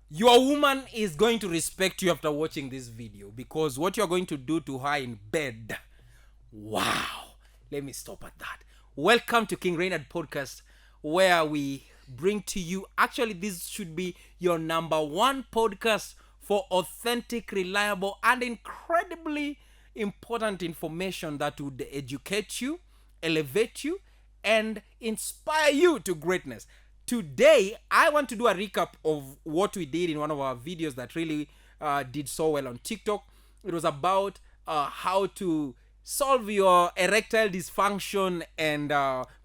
Your woman is going to respect you after watching this video, because what you're going to do to her in bed, wow. Let me stop at that. Welcome to King Reynard Podcast, where we bring to you, actually this should be your number one podcast for authentic, reliable, and incredibly important information that would educate you, elevate you, and inspire you to greatness. Today, I want to do a recap of what we did in one of our videos that really did so well on TikTok. It was about how to solve your erectile dysfunction and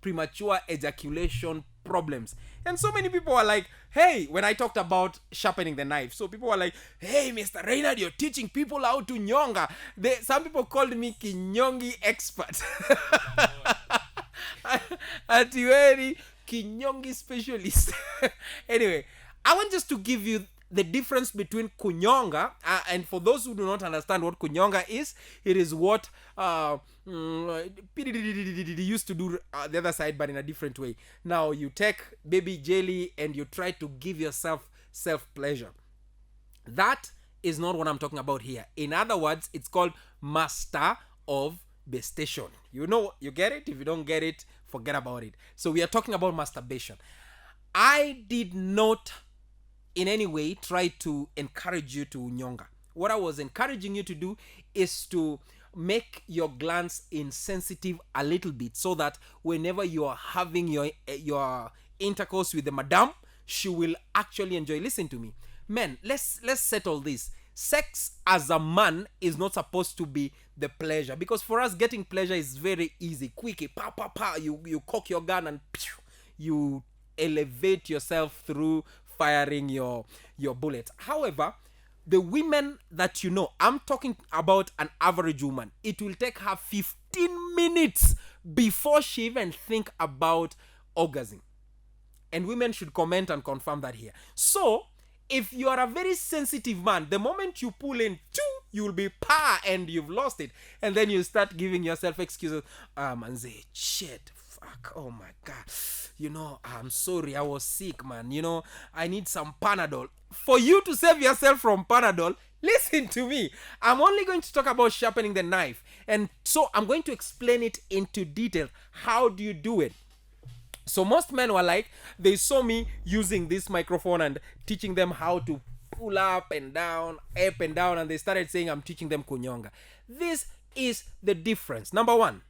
premature ejaculation problems. And so many people were like, hey, when I talked about sharpening the knife, so people were like, hey, Mr. Reynard, you're teaching people how to nyonga. Some people called me kinyongi expert. Atiweri kinyongi specialist. Anyway, I want just to give you the difference between kunyonga, and for those who do not understand what kunyonga is, it is what used to do the other side, but in a different way. Now you take baby jelly and you try to give yourself self-pleasure. That is not what I'm talking about here. In other words, it's called master of masturbation. You know, you get it? If you don't get it, forget about it. So we are talking about masturbation. I did not in any way try to encourage you to nyonga. What I was encouraging you to do is to make your glands insensitive a little bit, so that whenever you are having your intercourse with the madam, she will actually enjoy. Listen to me, men. Let's settle this. Sex as a man is not supposed to be the pleasure, because for us getting pleasure is very easy, quick, pa pa pa. You cock your gun and pew, you elevate yourself through firing your bullet. However, the women that you know, I'm talking about an average woman, it will take her 15 minutes before she even think about orgasm. And women should comment and confirm that here. So if you are a very sensitive man, the moment you pull in you will be and you've lost it. And then you start giving yourself excuses. Manze, shit, fuck, oh my god, I'm sorry, I was sick, man, I need some Panadol. For you to save yourself from Panadol, listen to me. I'm only going to talk about sharpening the knife, and so I'm going to explain it into detail. How do you do it? So most men were like, they saw me using this microphone and teaching them how to pull up and down, and they started saying I'm teaching them kunyonga. This is the difference. Number one,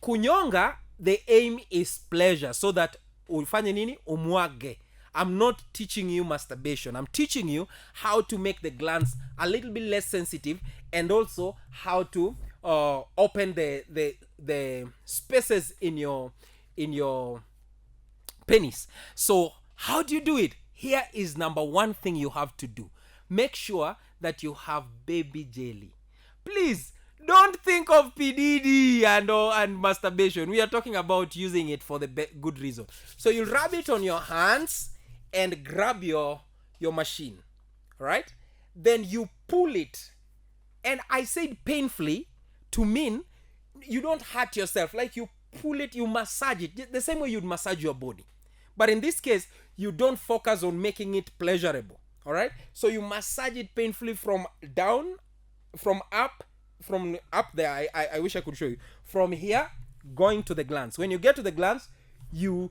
kunyonga, the aim is pleasure, so that ufanye nini? Umwage. I'm not teaching you masturbation. I'm teaching you how to make the glands a little bit less sensitive, and also how to open the spaces in your penis. So how do you do it? Here is number one thing you have to do. Make sure that you have baby jelly. Please don't think of PDD and masturbation. We are talking about using it for the good reason. So you rub it on your hands and grab your machine, right? Then you pull it, and I said painfully to mean you don't hurt yourself. Like you pull it, you massage it the same way you'd massage your body. But in this case, you don't focus on making it pleasurable. All right? So you massage it painfully from down, from up there. I wish I could show you. From here, going to the glands. When you get to the glands, you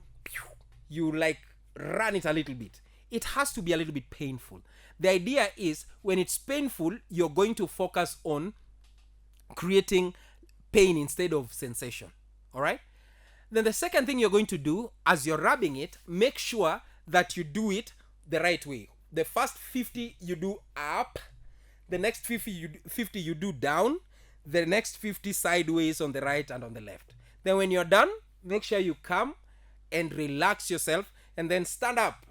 like run it a little bit. It has to be a little bit painful. The idea is when it's painful, you're going to focus on creating pain instead of sensation. All right? Then the second thing you're going to do as you're rubbing it, make sure that you do it the right way. The first 50 you do up, the next 50 you do down, the next 50 sideways on the right and on the left. Then when you're done, make sure you come and relax yourself, and then stand up.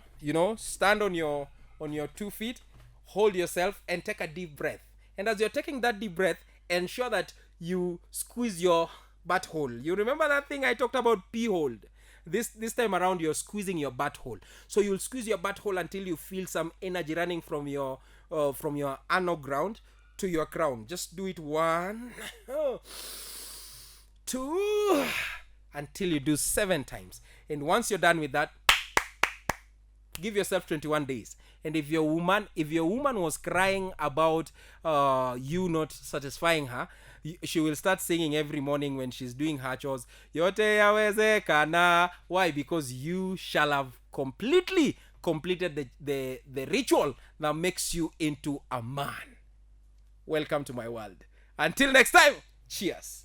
Stand on your 2 feet, hold yourself, and take a deep breath. And as you're taking that deep breath, ensure that you squeeze your butthole. You remember that thing I talked about, pee hold? This time around, you're squeezing your butthole. So you'll squeeze your butthole until you feel some energy running from your anal ground to your crown. Just do it 1, 2, until you do 7 times. And once you're done with that, give yourself 21 days. And if your woman was crying about you not satisfying her, she will start singing every morning when she's doing her chores, yote yawezekana. Why? Because you shall have completely completed the ritual that makes you into a man. Welcome to my world. Until next time, cheers.